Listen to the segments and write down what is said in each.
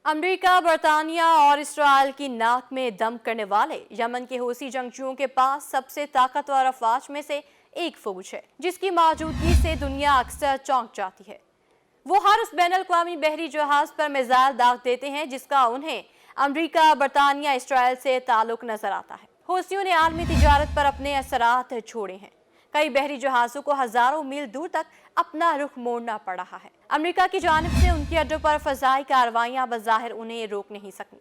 America, बरतानिया और Israel की नाक में दम करने वाले यमन के हूसी जंगजुओं के पास सबसे ताकतवर अफवाज में से एक फौज है, जिसकी मौजूदगी से दुनिया अक्सर चौंक जाती है। वो हर उस बैनुल-अक़वामी बहरी जहाज पर मिसाइल दाग देते हैं जिसका उन्हें अमेरिका, बरतानिया, इसराइल से ताल्लुक नजर आता है। हूसियों ने आलमी तिजारत पर अपने असरात छोड़े हैं। कई बहरी जहाजों को हजारों मील दूर तक अपना रुख मोड़ना पड़ रहा है। अमेरिका की जानिब से उनके अड्डों पर फजाई कार्रवाइयां बज़ाहिर उन्हें रोक नहीं सकी,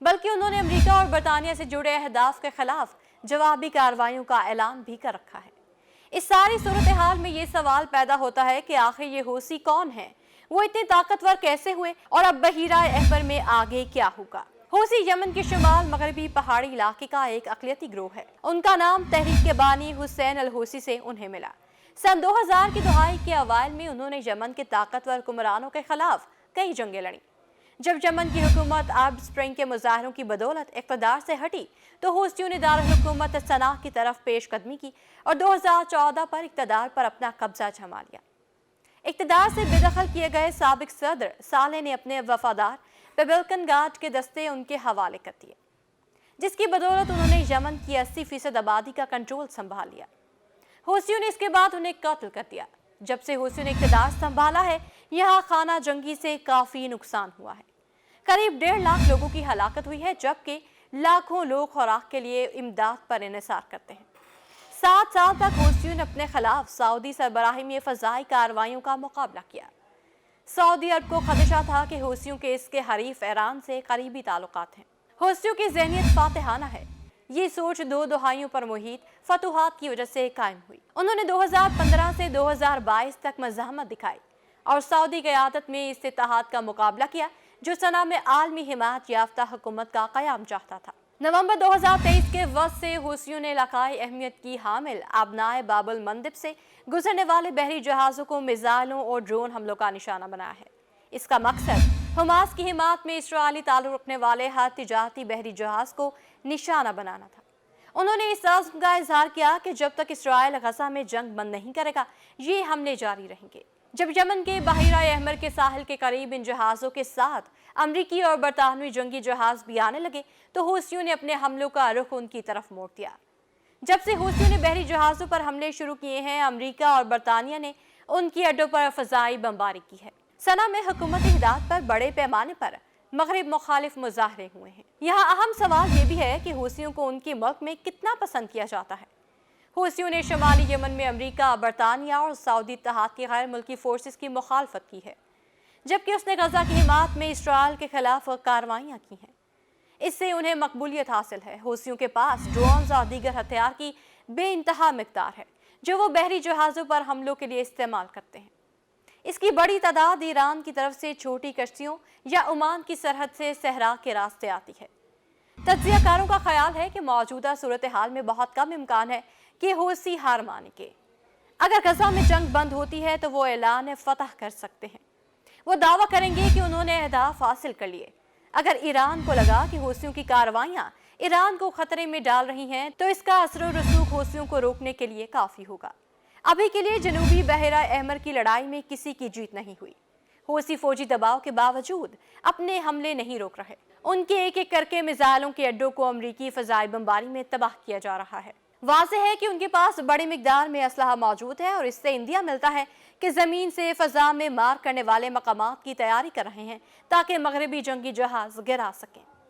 बल्कि उन्होंने अमेरिका और बरतानिया से जुड़े अहदाफ के खिलाफ जवाबी कार्रवाइयों का ऐलान भी कर रखा है। इस सारी सूरत हाल में ये सवाल पैदा होता है कि आखिर ये हूसी कौन है, वो इतने ताकतवर कैसे हुए और अब बहीरा अहमर में आगे क्या होगा। हूसी यमन के शुमाल मगरबी पहाड़ी इलाके का एक अक़लियती गिरोह है। उनका नाम तहरीक के बानी हुसैन अल हूसी से उन्हें मिला। सन 2000 की दहाई के अवाइल में उन्होंने यमन के ताकतवर हुक्मरानों के खिलाफ कई जंगें लड़ी। जब यमन की हुकूमत अरब स्प्रिंग के मुजाहरों की बदौलत इक़्तिदार से हटी तो हूसियों ने दारुल हुकूमत सना की तरफ पेशकदमी की और 2014 पर इक़्तिदार पर अपना कब्जा जमा लिया। इक़्तिदार से बेदखल किए गए साबिक सदर साले ने अपने वफादार रिपब्लिकन गार्ड के दस्ते उनके हवाले कर दिए, जिसकी बदौलत उन्होंने यमन की 80% आबादी का कंट्रोल संभाल लिया। हूसियों ने इसके बाद उन्हें कत्ल कर दिया। जब से हूसियों ने इक़्तिदार संभाला है, यहाँ खाना जंगी से काफ़ी नुकसान हुआ है। करीब 1.5 लाख लोगों की हलाकत हुई है, जबकि लाखों लोग खुराक के लिए इमदाद पर इन्हिसार करते हैं। 7 साल तक हूसियों ने अपने खिलाफ सऊदी सरबराही में फ़ज़ाई कार्रवाइयों का मुकाबला किया। सऊदी अरब को खदशा था कि हूसियों के इसके हरीफ ईरान से करीबी ताल्लुकात हैं। हूसियों की ज़हनियत फातिहाना है। ये सोच 2 दहाइयों पर मुहित फतूहात की वजह से कायम हुई। उन्होंने 2015 से 2022 तक मज़ाहमत दिखाई और सऊदी क़यादत में इस इत्तेहाद का मुकाबला किया जो सना में आलमी हिमायत याफ्ता हुकूमत का क़याम चाहता था। नवंबर 2023 के वक्त से हूसियों ने इलाकाई अहमियत की हामिल अबनाए बाबुल मंदिब से गुजरने वाले बहरी जहाज़ों को मिसाइलों और ड्रोन हमलों का निशाना बनाया है। इसका मकसद हमास की हिमायत में इसराइली ताल्लुक रखने वाले हर तिजारती बहरी जहाज़ को निशाना बनाना था। उन्होंने इस आज़म का इजहार किया कि जब तक इसराइल गजा में जंग बंद नहीं करेगा, ये हमले जारी रहेंगे। जब यमन के बहीरा अहमर के साहिल के करीब इन जहाज़ों के साथ अमरीकी और बरतानवी जंगी जहाज़ भी आने लगे तो हूसियों ने अपने हमलों का रुख उनकी तरफ मोड़ दिया। जब से हूसियों ने बहरी जहाज़ों पर हमले शुरू किए हैं, अमरीका और बरतानिया ने उनकी अड्डों पर फ़ज़ाई बमबारी की है। सना में हुकूमती हिदायत पर बड़े पैमाने पर मगरिब मुखालिफ मुजाहरे हुए हैं। यहाँ अहम सवाल ये भी है कि हूसियों को उनके मुल्क में कितना पसंद किया जाता है। हूसियों ने शुमाली यमन में अमरीका, बरतानिया और सऊदी इत्तेहाद की गैर मुल्की फोर्सेस की मुखालफत की है, जबकि उसने गजा की हिमायत में इसराइल के खिलाफ कार्रवाइयाँ की हैं। इससे उन्हें मकबूलियत हासिल है। हूसियों के पास ड्रोन्स और दीगर हथियार की बेइंतहा मिकदार है जो वो बहरी जहाज़ों पर हमलों के लिए इस्तेमाल करते हैं। इसकी बड़ी तादाद ईरान की तरफ से छोटी कश्तियों या ओमान की सरहद से सहरा के रास्ते आती है। तज्जियाकारों का ख्याल है कि मौजूदा सूरत हाल में बहुत कम इम्कान है कि हूसी हार माने के। अगर गजा में जंग बंद होती है तो वो ऐलान फतह कर सकते हैं। वो दावा करेंगे कि उन्होंने अहदाफ हासिल कर लिए। अगर ईरान को लगा कि हूसियों की कार्रवाइयाँ ईरान को खतरे में डाल रही हैं तो इसका असर और रसूख हूसियों को रोकने के लिए काफ़ी होगा। अभी के लिए जनूबी बहरा अहमर की लड़ाई में किसी की जीत नहीं हुई। हूसी फौजी दबाव के बावजूद अपने हमले नहीं रोक रहे। उनके एक एक करके मिसाइलों के अड्डों को अमरीकी फ़ज़ाई बमबारी में तबाह किया जा रहा है। वाज़ेह है कि उनके पास बड़ी मिकदार में असलहा मौजूद है और इससे इंदिया मिलता है कि ज़मीन से फ़ज़ा में मार करने वाले मकामात की तैयारी कर रहे हैं ताकि मगरबी जंगी जहाज़ गिरा सकें।